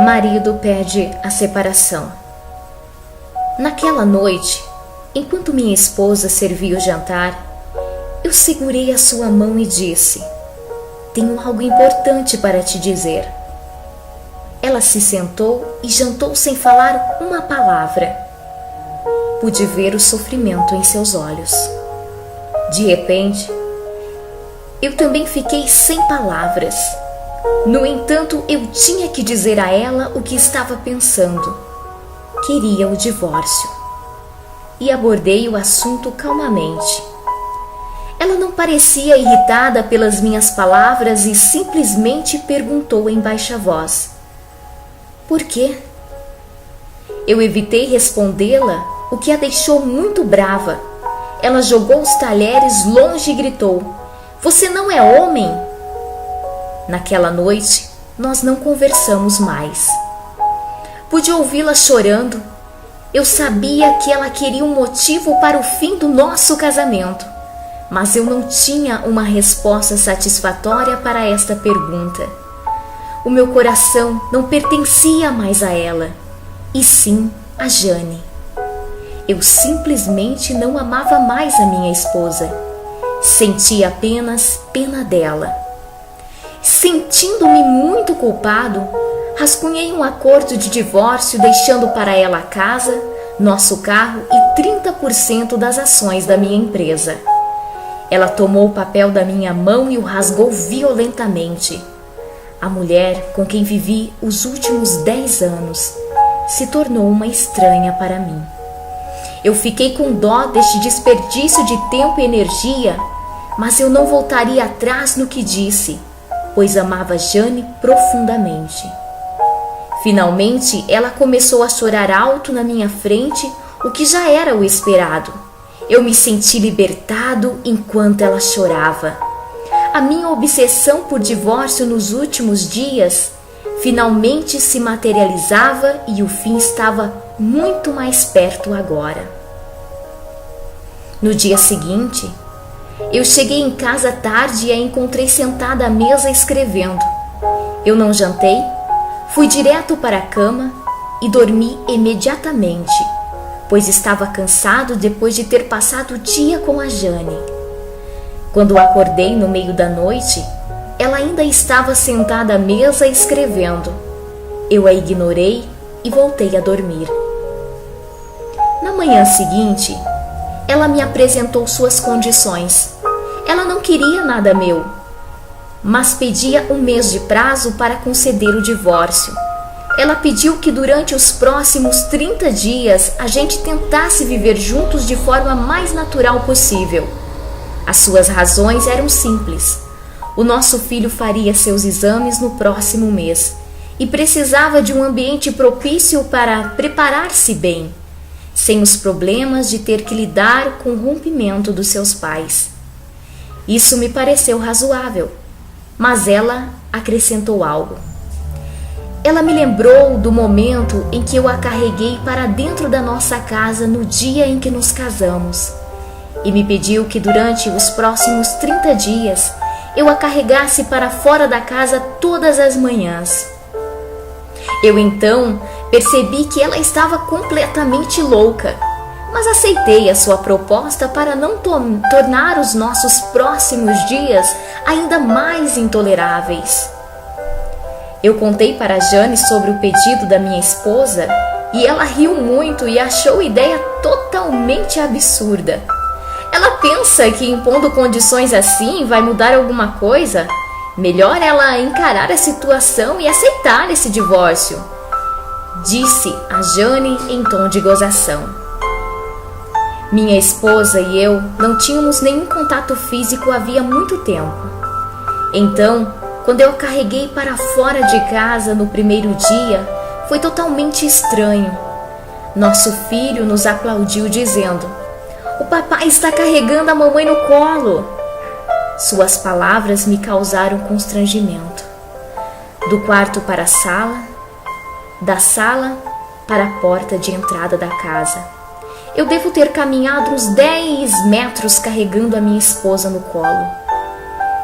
Marido pede a separação. Naquela noite, enquanto minha esposa servia o jantar, eu segurei a sua mão e disse: "Tenho algo importante para te dizer." Ela se sentou e jantou sem falar uma palavra. Pude ver o sofrimento em seus olhos. De repente, eu também fiquei sem palavras. No entanto, eu tinha que dizer a ela o que estava pensando. Queria o divórcio. E abordei o assunto calmamente. Ela não parecia irritada pelas minhas palavras e simplesmente perguntou em baixa voz: "Por quê?" Eu evitei respondê-la, o que a deixou muito brava. Ela jogou os talheres longe e gritou: "Você não é homem?" Naquela noite, nós não conversamos mais. Pude ouvi-la chorando. Eu sabia que ela queria um motivo para o fim do nosso casamento, mas eu não tinha uma resposta satisfatória para esta pergunta. O meu coração não pertencia mais a ela, e sim a Jane. Eu simplesmente não amava mais a minha esposa. Sentia apenas pena dela. Sentindo-me muito culpado, rascunhei um acordo de divórcio, deixando para ela a casa, nosso carro e 30% das ações da minha empresa. Ela tomou o papel da minha mão e o rasgou violentamente. A mulher com quem vivi os últimos 10 anos se tornou uma estranha para mim. Eu fiquei com dó deste desperdício de tempo e energia, mas eu não voltaria atrás no que disse, pois amava Jane profundamente. Finalmente, ela começou a chorar alto na minha frente, o que já era o esperado. Eu me senti libertado enquanto ela chorava. A minha obsessão por divórcio nos últimos dias finalmente se materializava e o fim estava muito mais perto agora. No dia seguinte, eu cheguei em casa tarde e a encontrei sentada à mesa escrevendo. Eu não jantei, fui direto para a cama e dormi imediatamente, pois estava cansado depois de ter passado o dia com a Jane. Quando acordei no meio da noite, ela ainda estava sentada à mesa escrevendo. Eu a ignorei e voltei a dormir. Na manhã seguinte, ela me apresentou suas condições. Ela não queria nada meu, mas pedia um mês de prazo para conceder o divórcio. Ela pediu que durante os próximos 30 dias a gente tentasse viver juntos de forma mais natural possível. As suas razões eram simples. O nosso filho faria seus exames no próximo mês e precisava de um ambiente propício para preparar-se bem, sem os problemas de ter que lidar com o rompimento dos seus pais. Isso me pareceu razoável, mas ela acrescentou algo. Ela me lembrou do momento em que eu a carreguei para dentro da nossa casa no dia em que nos casamos e me pediu que durante os próximos 30 dias eu a carregasse para fora da casa todas as manhãs. Eu então percebi que ela estava completamente louca, mas aceitei a sua proposta para não tornar os nossos próximos dias ainda mais intoleráveis. Eu contei para Jane sobre o pedido da minha esposa e ela riu muito e achou a ideia totalmente absurda. Ela pensa que impondo condições assim vai mudar alguma coisa? Melhor ela encarar a situação e aceitar esse divórcio, disse a Jane em tom de gozação. Minha esposa e eu não tínhamos nenhum contato físico havia muito tempo. Então, quando eu a carreguei para fora de casa no primeiro dia, foi totalmente estranho. Nosso filho nos aplaudiu dizendo: "O papai está carregando a mamãe no colo." Suas palavras me causaram constrangimento. Do quarto para a sala, da sala para a porta de entrada da casa. Eu devo ter caminhado uns 10 metros carregando a minha esposa no colo.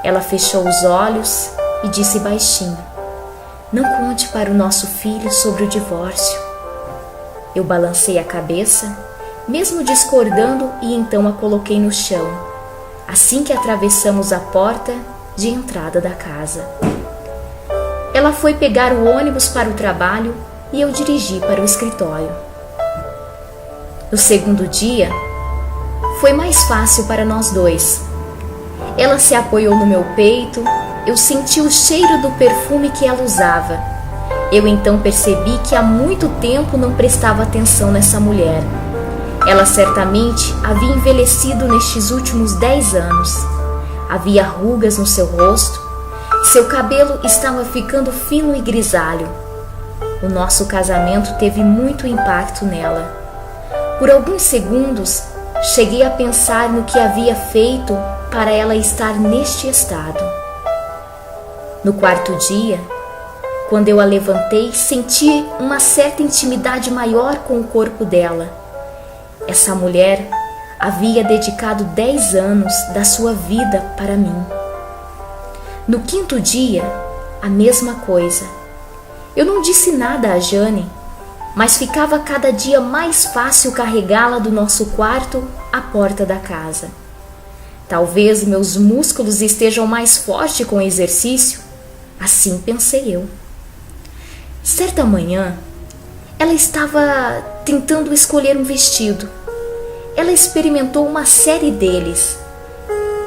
Ela fechou os olhos e disse baixinho: Não conte para o nosso filho sobre o divórcio. Eu balancei a cabeça, mesmo discordando, e então a coloquei no chão, assim que atravessamos a porta de entrada da casa. Ela foi pegar o ônibus para o trabalho e eu dirigi para o escritório. No segundo dia, foi mais fácil para nós dois. Ela se apoiou no meu peito, eu senti o cheiro do perfume que ela usava. Eu então percebi que há muito tempo não prestava atenção nessa mulher. Ela certamente havia envelhecido nestes últimos 10 anos. Havia rugas no seu rosto, seu cabelo estava ficando fino e grisalho. O nosso casamento teve muito impacto nela. Por alguns segundos, cheguei a pensar no que havia feito para ela estar neste estado. No quarto dia, quando eu a levantei, senti uma certa intimidade maior com o corpo dela. Essa mulher havia dedicado 10 anos da sua vida para mim. No quinto dia, a mesma coisa. Eu não disse nada a Jane, mas ficava cada dia mais fácil carregá-la do nosso quarto à porta da casa. Talvez meus músculos estejam mais fortes com o exercício, assim pensei eu. Certa manhã, ela estava tentando escolher um vestido. Ela experimentou uma série deles,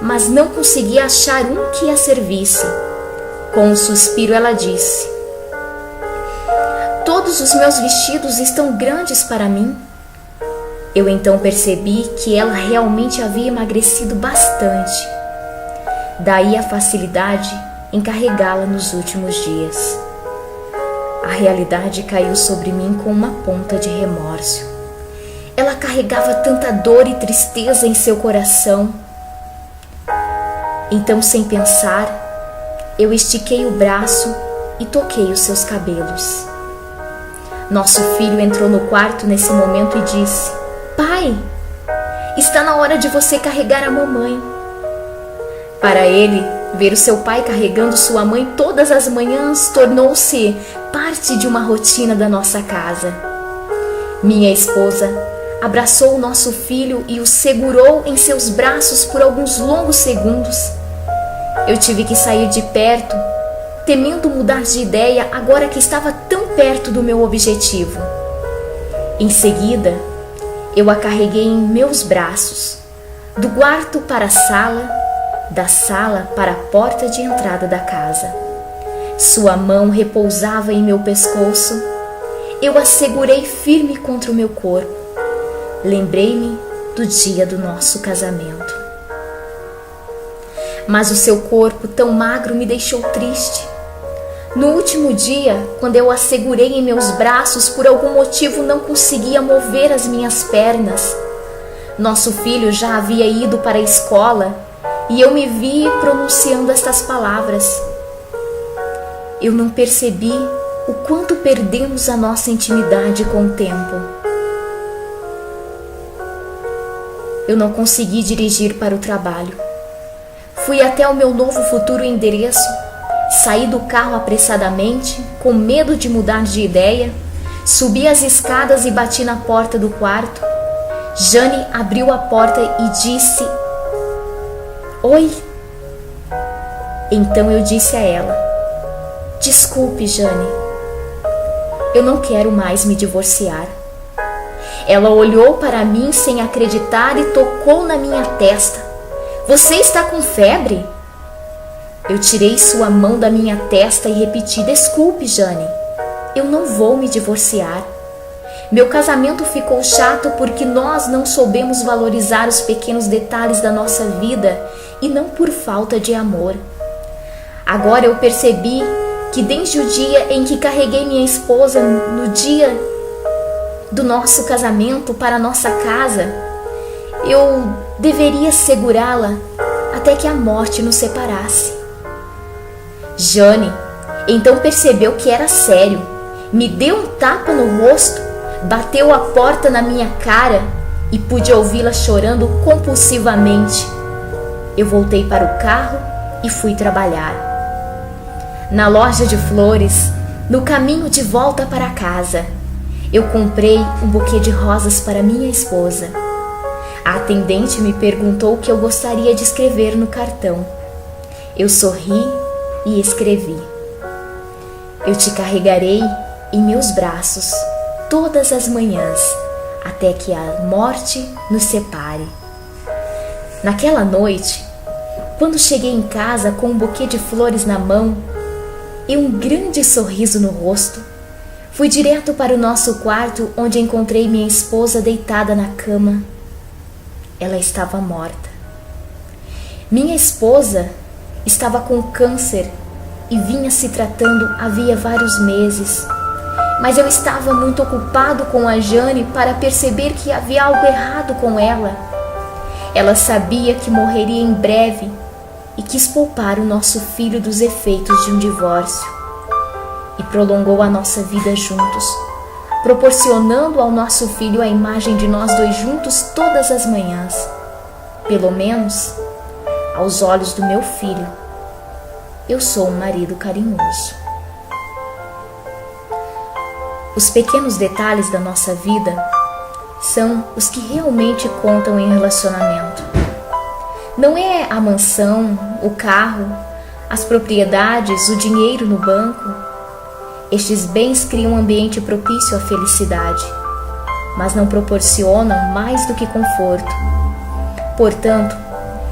mas não conseguia achar um que a servisse. Com um suspiro, ela disse: "Todos os meus vestidos estão grandes para mim." Eu então percebi que ela realmente havia emagrecido bastante. Daí a facilidade em carregá-la nos últimos dias. A realidade caiu sobre mim com uma ponta de remorso. Ela carregava tanta dor e tristeza em seu coração. Então, sem pensar, eu estiquei o braço e toquei os seus cabelos. Nosso filho entrou no quarto nesse momento e disse: "Pai, está na hora de você carregar a mamãe." Para ele, ver o seu pai carregando sua mãe todas as manhãs tornou-se parte de uma rotina da nossa casa. Minha esposa abraçou o nosso filho e o segurou em seus braços por alguns longos segundos. Eu tive que sair de perto, temendo mudar de ideia agora que estava tão perto do meu objetivo. Em seguida, eu a carreguei em meus braços, do quarto para a sala, da sala para a porta de entrada da casa. Sua mão repousava em meu pescoço. Eu a segurei firme contra o meu corpo. Lembrei-me do dia do nosso casamento. Mas o seu corpo tão magro me deixou triste. No último dia, quando eu a segurei em meus braços, por algum motivo não conseguia mover as minhas pernas. Nosso filho já havia ido para a escola e eu me vi pronunciando estas palavras. Eu não percebi o quanto perdemos a nossa intimidade com o tempo. Eu não consegui dirigir para o trabalho. Fui até o meu novo futuro endereço, saí do carro apressadamente, com medo de mudar de ideia, subi as escadas e bati na porta do quarto. Jane abriu a porta e disse: "Oi." Então eu disse a ela: "Desculpe, Jane, eu não quero mais me divorciar." Ela olhou para mim sem acreditar e tocou na minha testa. "Você está com febre?" Eu tirei sua mão da minha testa e repeti: "Desculpe, Jane, eu não vou me divorciar. Meu casamento ficou chato porque nós não soubemos valorizar os pequenos detalhes da nossa vida e não por falta de amor. Agora eu percebi que desde o dia em que carreguei minha esposa no dia do nosso casamento para nossa casa, eu deveria segurá-la até que a morte nos separasse." Jane então percebeu que era sério, me deu um tapa no rosto, bateu a porta na minha cara e pude ouvi-la chorando compulsivamente. Eu voltei para o carro e fui trabalhar. Na loja de flores, No caminho de volta para casa, eu comprei um buquê de rosas para minha esposa. A atendente me perguntou o que eu gostaria de escrever no cartão. Eu sorri e escrevi: eu te carregarei em meus braços todas as manhãs, até que a morte nos separe. Naquela noite, quando cheguei em casa com um buquê de flores na mão e um grande sorriso no rosto, fui direto para o nosso quarto, onde encontrei minha esposa deitada na cama. Ela estava morta. Minha esposa estava com câncer e vinha se tratando havia vários meses. Mas eu estava muito ocupado com a Jane para perceber que havia algo errado com ela. Ela sabia que morreria em breve e quis poupar o nosso filho dos efeitos de um divórcio. E prolongou a nossa vida juntos, proporcionando ao nosso filho a imagem de nós dois juntos todas as manhãs. Pelo menos, aos olhos do meu filho, eu sou um marido carinhoso. Os pequenos detalhes da nossa vida são os que realmente contam em relacionamento. Não é a mansão, o carro, as propriedades, o dinheiro no banco. Estes bens criam um ambiente propício à felicidade, mas não proporcionam mais do que conforto. Portanto,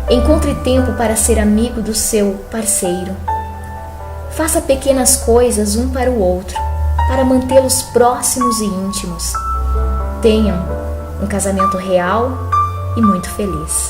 encontre tempo para ser amigo do seu parceiro. Faça pequenas coisas um para o outro, para mantê-los próximos e íntimos. Tenham um casamento real e muito feliz.